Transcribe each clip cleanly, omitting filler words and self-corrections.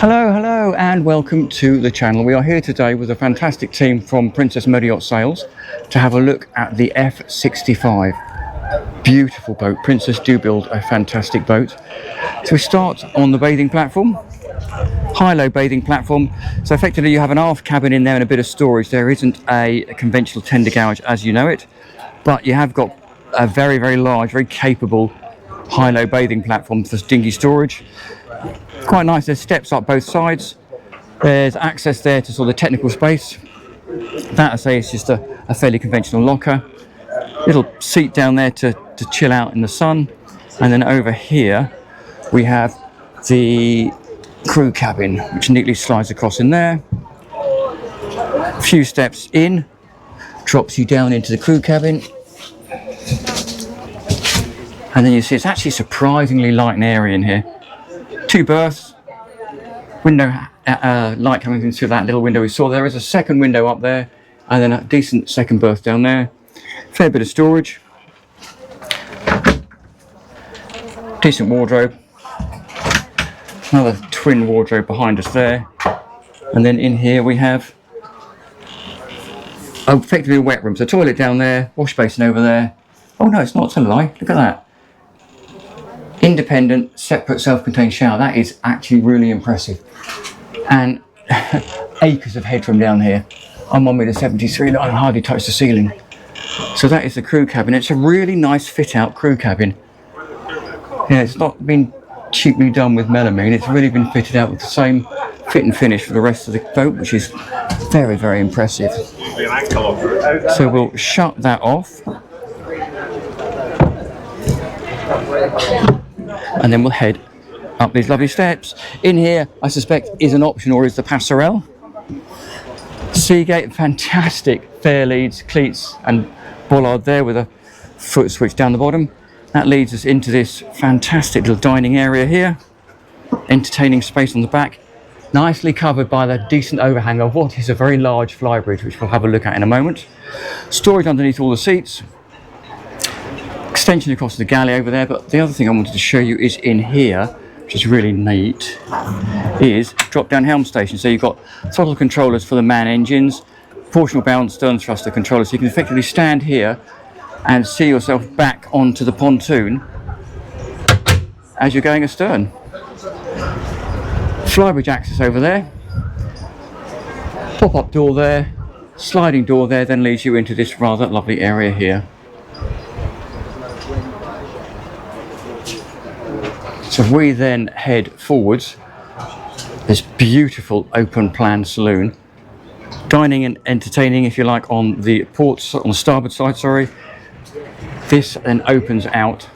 Hello and welcome to the channel. We are here today with a fantastic team from Princess Yacht Sales to have a look at the F65. Beautiful boat. Princess do build a fantastic boat. So we start on the bathing platform, high-low bathing platform. So effectively you have an aft cabin in there and a bit of storage. There isn't a conventional tender garage as you know it, but you have got a very, very large, very capable high-low bathing platform for dinghy storage. Quite nice. There's steps up both sides. There's access there to sort of the technical space. That I say is just a fairly conventional locker. Little seat down there to chill out in the sun. And then over here we have the crew cabin, which neatly slides across in there. A few steps in, drops you down into the crew cabin. And then you see it's actually surprisingly light and airy in here. 2 berths, window light coming in through that little window we saw. There is a second window up there and then a decent second berth down there. Fair bit of storage. Decent wardrobe. Another twin wardrobe behind us there. And then in here we have effectively a wet room. So toilet down there, wash basin over there. Oh no, it's not, it's a lie. Look at that. Independent, separate, self-contained shower. That is actually really impressive. And acres of headroom down here. I'm 1.73 m and I can hardly touch the ceiling. So that is the crew cabin. It's a really nice fit-out crew cabin. Yeah, it's not been cheaply done with melamine. It's really been fitted out with the same fit and finish for the rest of the boat, which is very, very impressive. So we'll shut that off. And then we'll head up these lovely steps. In here, I suspect, is an option or is the passerelle. Seagate, fantastic fair leads, cleats and bollard there with a foot switch down the bottom. That leads us into this fantastic little dining area here. Entertaining space on the back. Nicely covered by the decent overhang of what is a very large Flybridge, which we'll have a look at in a moment. Storage underneath all the seats. Extension across the galley over there, but the other thing I wanted to show you is in here, which is really neat, is drop down helm station. So you've got throttle controllers for the man engines, proportional balance stern thruster controllers, so you can effectively stand here and see yourself back onto the pontoon as you're going astern. Flybridge access over there, pop-up door there, sliding door there, then leads you into this rather lovely area here. So if we then head forwards, this beautiful open plan saloon, dining and entertaining if you like on the port, on the starboard side, sorry. This then opens out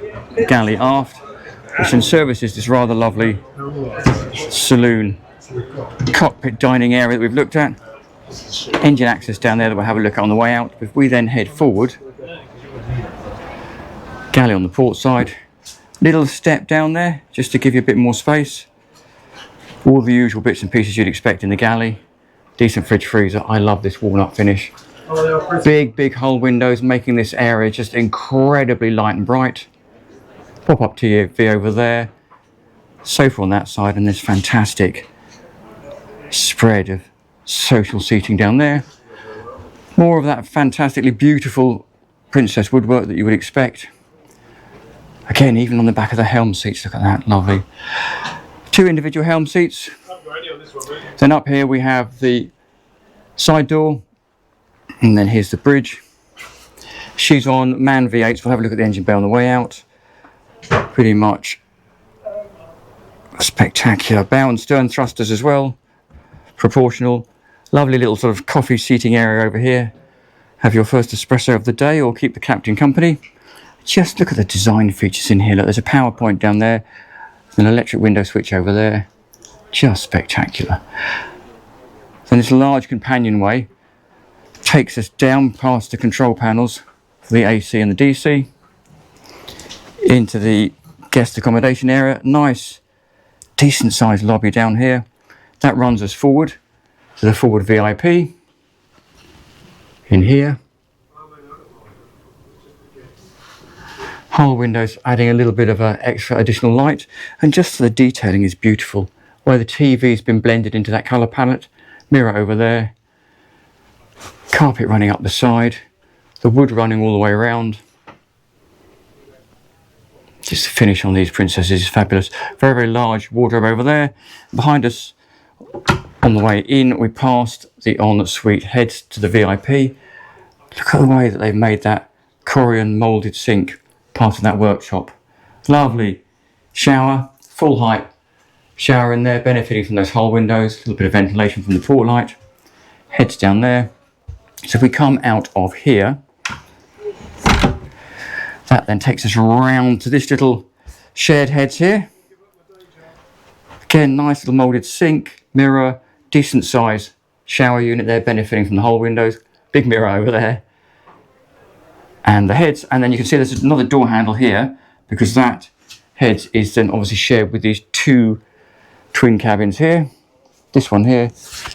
galley aft, which then services this rather lovely saloon cockpit dining area that we've looked at. Engine access down there that we'll have a look at on the way out. If we then head forward, galley on the port side. Little step down there just to give you a bit more space. All the usual bits and pieces you'd expect in the galley. Decent fridge freezer. I love this walnut finish. Big hull windows making this area just incredibly light and bright. Pop up TV over there. Sofa on that side and this fantastic spread of social seating down there. More of that fantastically beautiful Princess woodwork that you would expect. Again, even on the back of the helm seats, look at that, lovely. 2 individual helm seats. Then up here we have the side door, and then here's the bridge. She's on man V8s. We'll have a look at the engine bay on the way out. Pretty much spectacular. Bow and stern thrusters as well, proportional. Lovely little sort of coffee seating area over here. Have your first espresso of the day or keep the captain company. Just look at the design features in here. Look, there's a power point down there, an electric window switch over there. Just spectacular. Then this large companionway takes us down past the control panels for the AC and the DC into the guest accommodation area. Nice, decent sized lobby down here. That runs us forward to the forward VIP in here. Hull windows adding a little bit of extra additional light, and just the detailing is beautiful where the TV's been blended into that colour palette. Mirror over there. Carpet running up the side. The wood running all the way around. Just the finish on these princesses is fabulous. Very, very large wardrobe over there. Behind us, on the way in, we passed the ensuite heads to the VIP. Look at the way that they've made that Korean moulded sink part of that workshop. Lovely shower, full height shower in there, benefiting from those hull windows, a little bit of ventilation from the port light. Heads down there. So if we come out of here, that then takes us around to this little shared heads here. Again, nice little moulded sink, mirror, decent size shower unit there, benefiting from the hull windows. Big mirror over there. And the heads, and then you can see there's another door handle here, because that heads is then obviously shared with these two twin cabins here. This one here,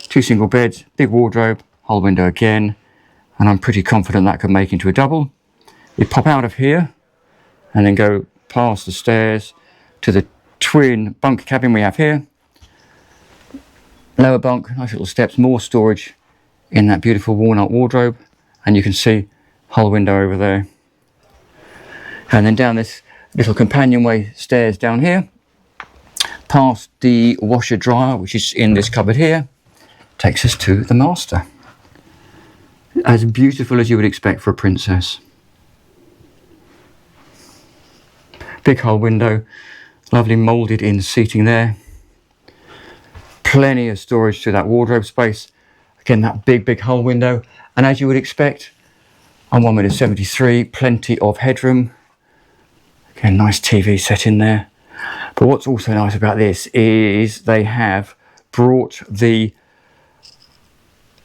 two single beds, big wardrobe, hull window again, and I'm pretty confident that could make into a double. We pop out of here and then go past the stairs to the twin bunk cabin we have here. Lower bunk, nice little steps, more storage in that beautiful walnut wardrobe, and you can see hull window over there. And then down this little companionway stairs down here, past the washer dryer, which is in this cupboard here, takes us to the master. As beautiful as you would expect for a princess. Big hull window, lovely moulded in seating there. Plenty of storage to that wardrobe space. Again, that big hull window. And as you would expect, I'm 1.73 m, plenty of headroom. Again, nice TV set in there. But what's also nice about this is they have brought the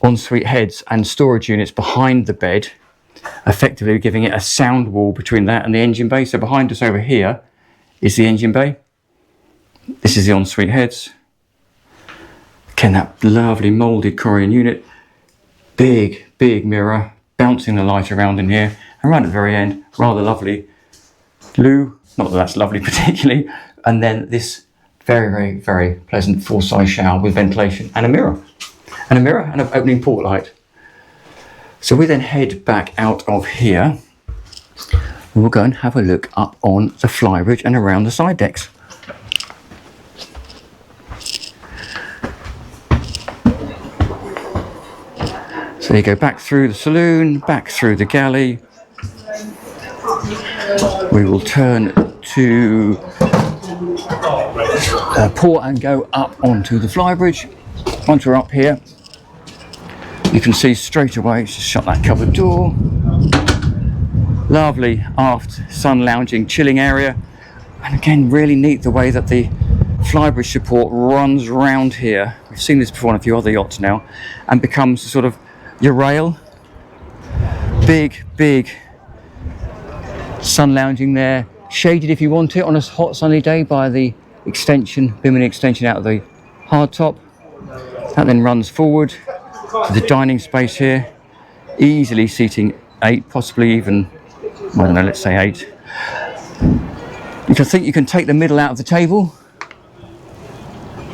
ensuite heads and storage units behind the bed, effectively giving it a sound wall between that and the engine bay. So behind us over here is the engine bay. This is the ensuite heads. Again, that lovely moulded Korean unit. Big mirror, bouncing the light around in here. And right at the very end, rather lovely loo. Not that that's lovely particularly. And then this very pleasant full-size shower with ventilation and a mirror. And an opening port light. So we then head back out of here. We'll go and have a look up on the Flybridge and around the side decks. So you go back through the saloon, back through the galley. We will turn to port and go up onto the Flybridge. Once we're up here, you can see straight away, just shut that cupboard door. Lovely aft sun lounging, chilling area. And again, really neat the way that the Flybridge support runs round here. We've seen this before on a few other yachts now, and becomes sort of your rail. Big sun lounging there, shaded if you want it on a hot sunny day by the extension, bimini extension out of the hardtop. That then runs forward to the dining space here, easily seating 8, possibly even, I don't know, let's say 8. You can think you can take the middle out of the table.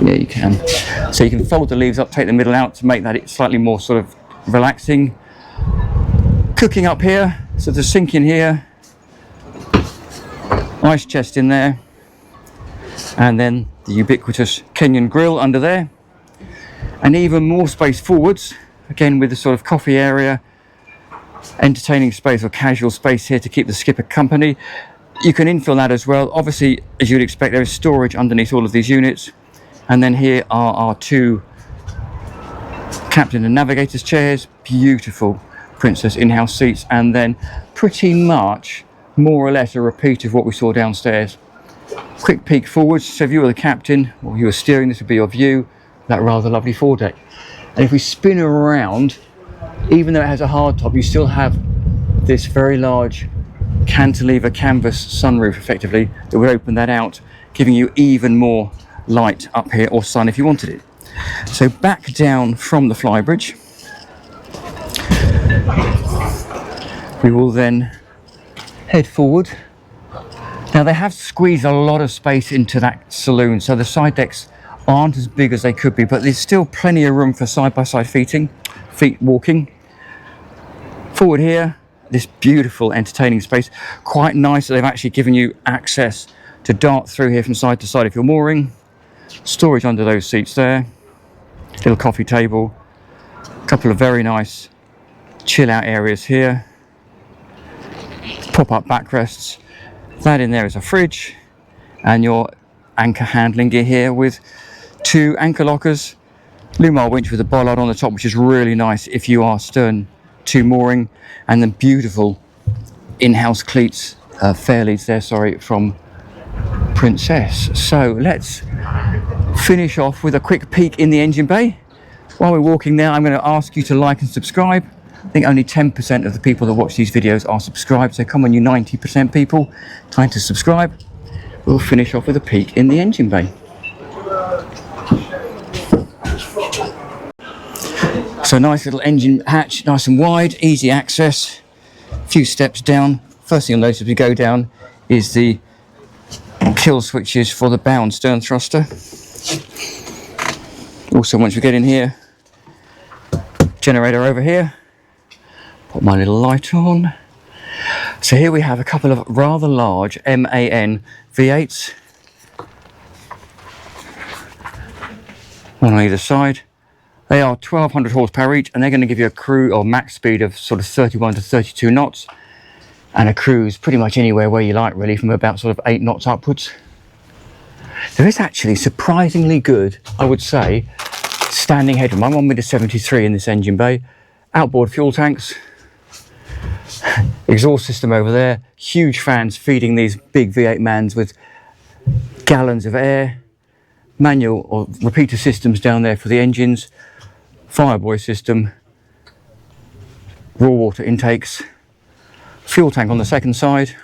Yeah, you can. So you can fold the leaves up, take the middle out to make that slightly more sort of relaxing. Cooking up here, so there's a sink in here, ice chest in there, and then the ubiquitous Kenyan grill under there, and even more space forwards, again with the sort of coffee area, entertaining space or casual space here to keep the skipper company. You can infill that as well. Obviously, as you'd expect, there is storage underneath all of these units, and then here are our two captain and navigator's chairs, beautiful Princess in-house seats, and then pretty much more or less a repeat of what we saw downstairs. Quick peek forwards, so if you were the captain or you were steering, this would be your view, that rather lovely foredeck. And if we spin around, even though it has a hard top, you still have this very large cantilever canvas sunroof effectively that would open that out, giving you even more light up here, or sun if you wanted it. So back down from the Flybridge, we will then head forward. Now they have squeezed a lot of space into that saloon, so the side decks aren't as big as they could be, but there's still plenty of room for side-by-side feet walking. Forward here, this beautiful entertaining space. Quite nice that they've actually given you access to dart through here from side to side if you're mooring. Storage under those seats there. Little coffee table. A couple of very nice chill out areas here. Pop-up backrests. That in there is a fridge, and your anchor handling gear here with 2 anchor lockers. Lumar winch with a bollard on the top, which is really nice if you are stern to mooring, and then beautiful in-house cleats, fair leads there, sorry, from Princess. So let's finish off with a quick peek in the engine bay. While we're walking there, I'm going to ask you to like and subscribe. I think only 10% of the people that watch these videos are subscribed, so come on you 90% people, time to subscribe. We'll finish off with a peek in the engine bay. So nice little engine hatch, nice and wide, easy access, a few steps down. First thing you'll notice as we go down is the kill switches for the bow and stern thruster. Also, once we get in here, generator over here. Put my little light on. So here we have a couple of rather large MAN V8s. One on either side. They are 1200 horsepower each, and they're going to give you a cruise or max speed of sort of 31 to 32 knots. And a cruise pretty much anywhere where you like, really, from about sort of 8 knots upwards. There is actually surprisingly good, I would say, standing headroom. I'm on with a 73 in this engine bay. Outboard fuel tanks. Exhaust system over there. Huge fans feeding these big V8 Mans with gallons of air. Manual or repeater systems down there for the engines. Fireboy system. Raw water intakes. Fuel tank on the second side.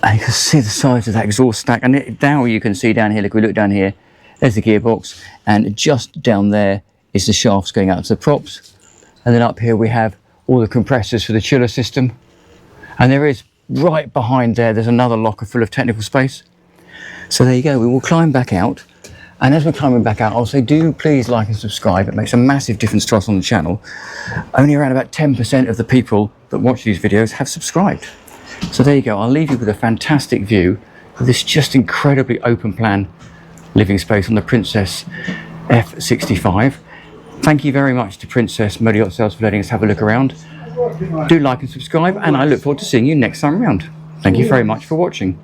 And you can see the size of that exhaust stack, and now you can see down here, look, we look down here, there's the gearbox, and just down there is the shafts going out to the props. And then up here we have all the compressors for the chiller system. And there is, right behind there, there's another locker full of technical space. So there you go, we will climb back out. And as we're climbing back out, I'll say do please like and subscribe. It makes a massive difference to us on the channel. Only around about 10% of the people that watch these videos have subscribed. So there you go, I'll leave you with a fantastic view of this just incredibly open plan living space on the Princess F65. Thank you very much to Princess Motor Yacht Sales for letting us have a look around. Do like and subscribe, and I look forward to seeing you next time around. Thank you very much for watching.